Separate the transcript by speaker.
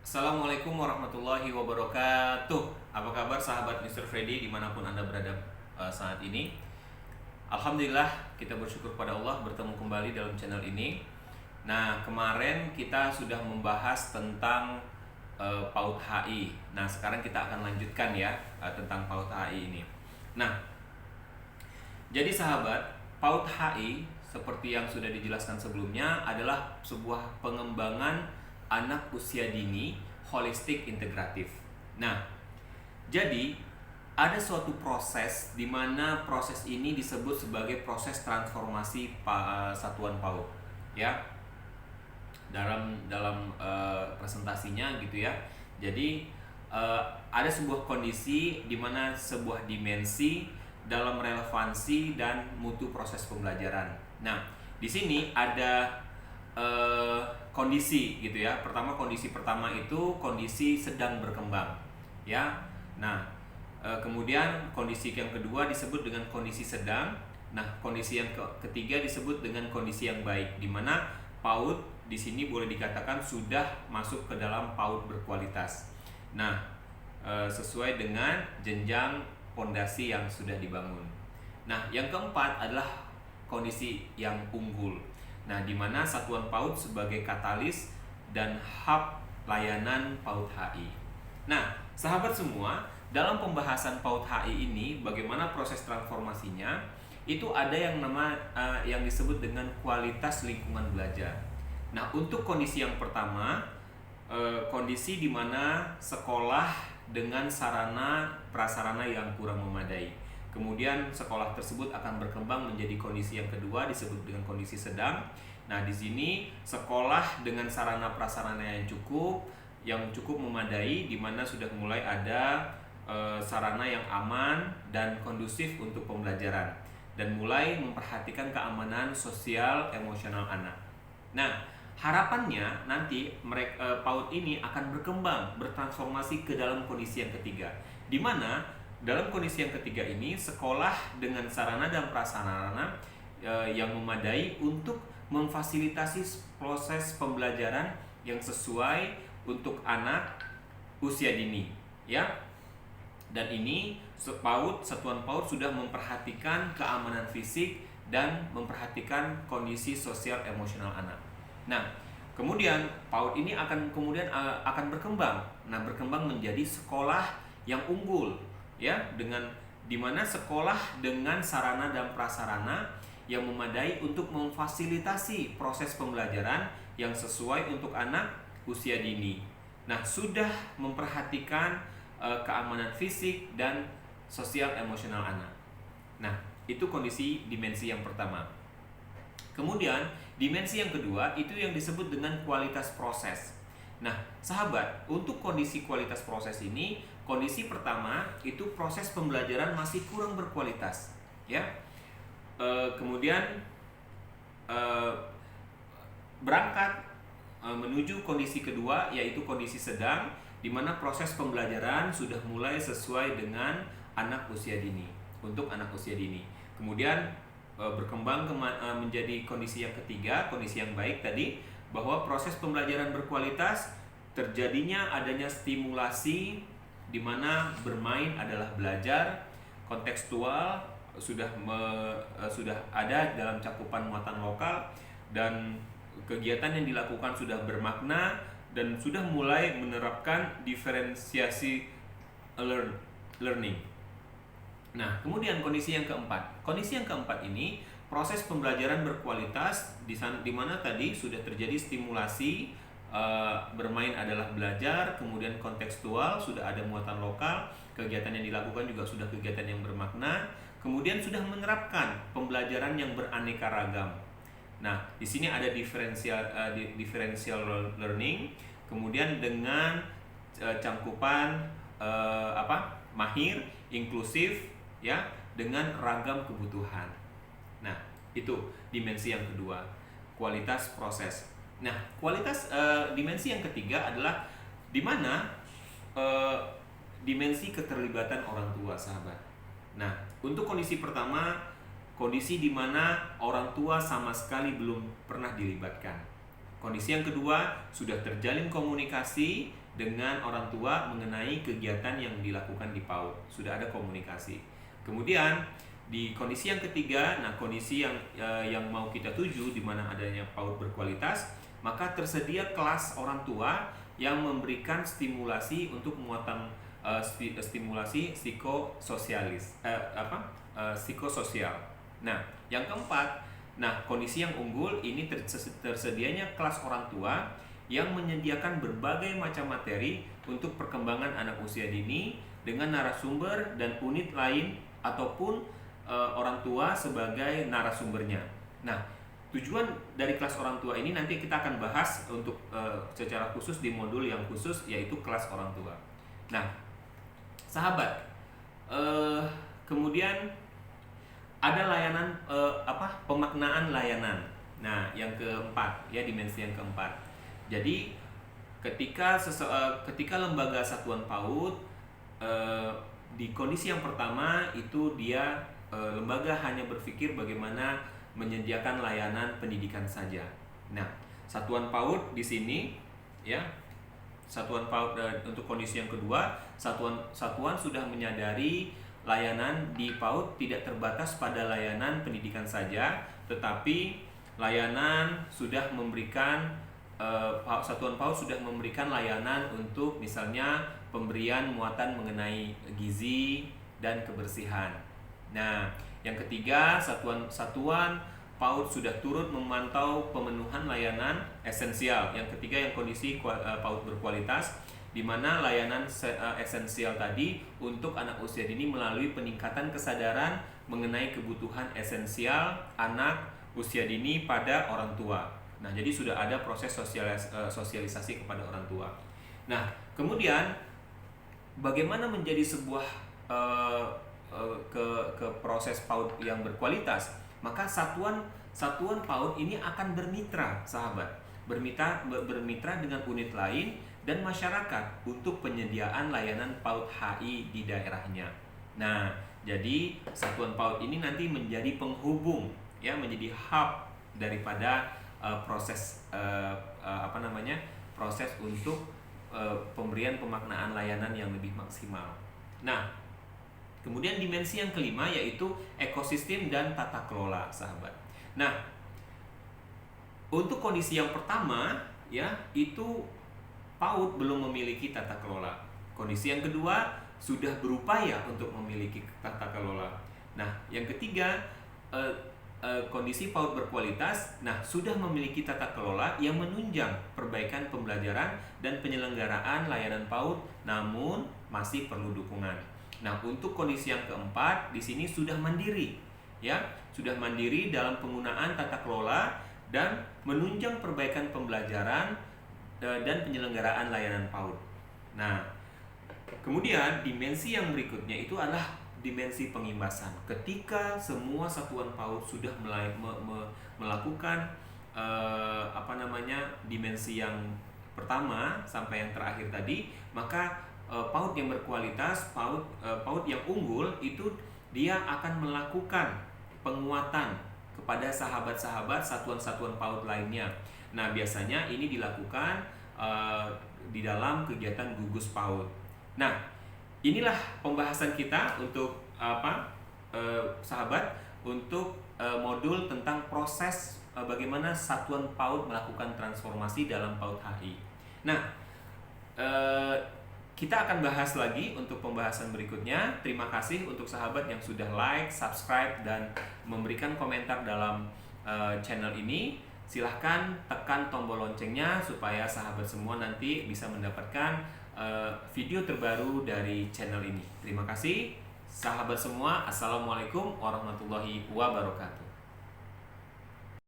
Speaker 1: Assalamualaikum warahmatullahi wabarakatuh. Apa kabar sahabat Mr. Freddy dimanapun Anda berada saat ini? Alhamdulillah kita bersyukur pada Allah bertemu kembali dalam channel ini. Nah, kemarin kita sudah membahas tentang PAUD HI. Nah, sekarang kita akan lanjutkan ya tentang PAUD HI ini. Nah, jadi sahabat, PAUD HI seperti yang sudah dijelaskan sebelumnya adalah sebuah pengembangan anak usia dini holistik integratif. Nah, jadi ada suatu proses di mana proses ini disebut sebagai proses transformasi satuan PAUD, ya. Dalam presentasinya gitu ya. Jadi ada sebuah kondisi di mana sebuah dimensi dalam relevansi dan mutu proses pembelajaran. Nah, di sini ada kondisi gitu ya. Kondisi pertama itu kondisi sedang berkembang, ya. Nah, kemudian kondisi yang kedua disebut dengan kondisi sedang. Nah, kondisi yang ketiga disebut dengan kondisi yang baik, di mana PAUD di sini boleh dikatakan sudah masuk ke dalam PAUD berkualitas. Nah, sesuai dengan jenjang pondasi yang sudah dibangun. Nah, yang keempat adalah kondisi yang unggul. Nah, di mana satuan PAUD sebagai katalis dan hub layanan PAUD HI. Nah, sahabat semua, dalam pembahasan PAUD HI ini, bagaimana proses transformasinya, itu ada yang disebut dengan kualitas lingkungan belajar. Nah, untuk kondisi yang pertama, kondisi di mana sekolah dengan sarana prasarana yang kurang memadai. Kemudian sekolah tersebut akan berkembang menjadi kondisi yang kedua disebut dengan kondisi sedang. Nah, di sini sekolah dengan sarana prasarana yang cukup memadai, di mana sudah mulai ada sarana yang aman dan kondusif untuk pembelajaran dan mulai memperhatikan keamanan sosial emosional anak. Nah, harapannya nanti PAUD ini akan berkembang, bertransformasi ke dalam kondisi yang ketiga, di mana dalam kondisi yang ketiga ini sekolah dengan sarana dan prasarana yang memadai untuk memfasilitasi proses pembelajaran yang sesuai untuk anak usia dini, ya. Dan ini satuan PAUD sudah memperhatikan keamanan fisik dan memperhatikan kondisi sosial emosional anak. Nah, kemudian PAUD ini akan berkembang. Nah, berkembang menjadi sekolah yang unggul, ya, dengan dimana sekolah dengan sarana dan prasarana yang memadai untuk memfasilitasi proses pembelajaran yang sesuai untuk anak usia dini. Nah, sudah memperhatikan keamanan fisik dan sosial emosional anak. Nah, itu kondisi dimensi yang pertama. Kemudian dimensi yang kedua itu yang disebut dengan kualitas proses. Nah, sahabat, untuk kondisi kualitas proses ini, kondisi pertama itu proses pembelajaran masih kurang berkualitas, ya. Kemudian berangkat menuju kondisi kedua yaitu kondisi sedang, di mana proses pembelajaran sudah mulai sesuai dengan anak usia dini, untuk anak usia dini. Kemudian berkembang menjadi kondisi yang ketiga, kondisi yang baik tadi, bahwa proses pembelajaran berkualitas terjadinya adanya stimulasi di mana bermain adalah belajar, kontekstual sudah ada dalam cakupan muatan lokal, dan kegiatan yang dilakukan sudah bermakna dan sudah mulai menerapkan diferensiasi learning. Nah, kemudian kondisi yang keempat. Kondisi yang keempat ini proses pembelajaran berkualitas di mana tadi sudah terjadi stimulasi, bermain adalah belajar, kemudian kontekstual sudah ada muatan lokal, kegiatan yang dilakukan juga sudah kegiatan yang bermakna, kemudian sudah menerapkan pembelajaran yang beraneka ragam. Nah, di sini ada differential learning, kemudian dengan cangkupan mahir, inklusif, ya, dengan ragam kebutuhan. Nah, itu dimensi yang kedua, kualitas proses. Nah, dimensi yang ketiga adalah di mana dimensi keterlibatan orang tua, sahabat. Nah, untuk kondisi pertama, kondisi di mana orang tua sama sekali belum pernah dilibatkan. Kondisi yang kedua, sudah terjalin komunikasi dengan orang tua mengenai kegiatan yang dilakukan di PAUD. Sudah ada komunikasi. Kemudian di kondisi yang ketiga, nah kondisi yang mau kita tuju di mana adanya PAUD berkualitas, maka tersedia kelas orang tua yang memberikan stimulasi untuk muatan stimulasi psikososial. Nah, yang keempat, nah kondisi yang unggul ini tersedianya kelas orang tua yang menyediakan berbagai macam materi untuk perkembangan anak usia dini dengan narasumber dan unit lain ataupun orang tua sebagai narasumbernya. Nah, tujuan dari kelas orang tua ini nanti kita akan bahas untuk secara khusus di modul yang khusus, yaitu kelas orang tua. Nah, sahabat, kemudian ada layanan pemaknaan layanan. Nah, yang keempat, ya, dimensi yang keempat. Jadi ketika lembaga satuan PAUD di kondisi yang pertama itu dia lembaga hanya berpikir bagaimana menyediakan layanan pendidikan saja. Nah, satuan PAUD di sini, ya, satuan PAUD untuk kondisi yang kedua, satuan sudah menyadari layanan di PAUD tidak terbatas pada layanan pendidikan saja, tetapi layanan sudah memberikan satuan PAUD sudah memberikan layanan untuk misalnya pemberian muatan mengenai gizi dan kebersihan. Nah, yang ketiga, satuan PAUD sudah turut memantau pemenuhan layanan esensial. Yang ketiga, yang kondisi PAUD berkualitas, di mana layanan esensial tadi untuk anak usia dini melalui peningkatan kesadaran mengenai kebutuhan esensial anak usia dini pada orang tua. Nah, jadi sudah ada proses sosialisasi kepada orang tua. Nah, kemudian bagaimana menjadi sebuah ke proses PAUD yang berkualitas? Maka satuan PAUD ini akan bermitra, sahabat, bermitra dengan unit lain dan masyarakat untuk penyediaan layanan PAUD HI di daerahnya. Nah, jadi satuan PAUD ini nanti menjadi penghubung, ya, menjadi hub daripada proses proses untuk pemberian pemaknaan layanan yang lebih maksimal. Nah, kemudian dimensi yang kelima yaitu ekosistem dan tata kelola, sahabat. Nah, untuk kondisi yang pertama, ya, itu PAUD belum memiliki tata kelola. Kondisi yang kedua sudah berupaya untuk memiliki tata kelola. Nah, yang ketiga, kondisi PAUD berkualitas, nah, sudah memiliki tata kelola yang menunjang perbaikan pembelajaran dan penyelenggaraan layanan PAUD, namun masih perlu dukungan. Nah, untuk kondisi yang keempat, di sini sudah mandiri, ya, sudah mandiri dalam penggunaan tata kelola dan menunjang perbaikan pembelajaran dan penyelenggaraan layanan PAUD. Nah, kemudian dimensi yang berikutnya itu adalah dimensi pengimbasan. Ketika semua satuan PAUD sudah melakukan dimensi yang pertama sampai yang terakhir tadi, maka PAUD yang berkualitas, PAUD yang unggul itu dia akan melakukan penguatan kepada sahabat-sahabat satuan-satuan PAUD lainnya. Nah, biasanya ini dilakukan di dalam kegiatan gugus PAUD. Nah, inilah pembahasan kita untuk sahabat, untuk modul tentang proses bagaimana satuan PAUD melakukan transformasi dalam PAUD HI. Nah, kita akan bahas lagi untuk pembahasan berikutnya. Terima kasih untuk sahabat yang sudah like, subscribe, dan memberikan komentar dalam channel ini. Silahkan tekan tombol loncengnya supaya sahabat semua nanti bisa mendapatkan video terbaru dari channel ini. Terima kasih sahabat semua. Assalamualaikum warahmatullahi wabarakatuh.